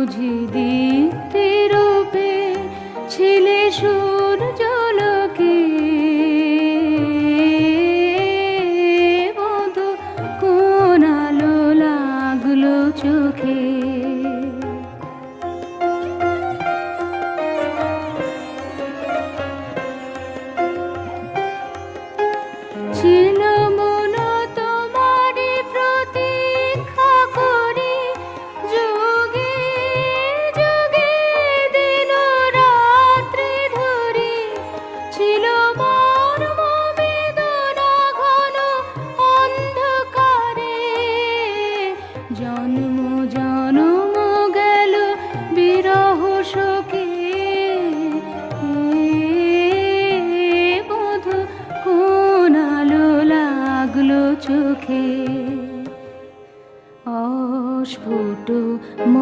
বুঝি দীপ্তি রূপে ছিলে সূর্যালোকে, বধূ কোন আলো লাগলো চোখে। ছিল মন তোমারি প্রতীক্ষা করি, যুগে যুগে দিন রাত্রি ধরি। ছিল মর্ম বেদনা ঘন অন্ধকারে, জন্ম জন্ম গেল বিরহ শোকে। বধূ কোন আলো লাগলো চোখে। অস্ফুট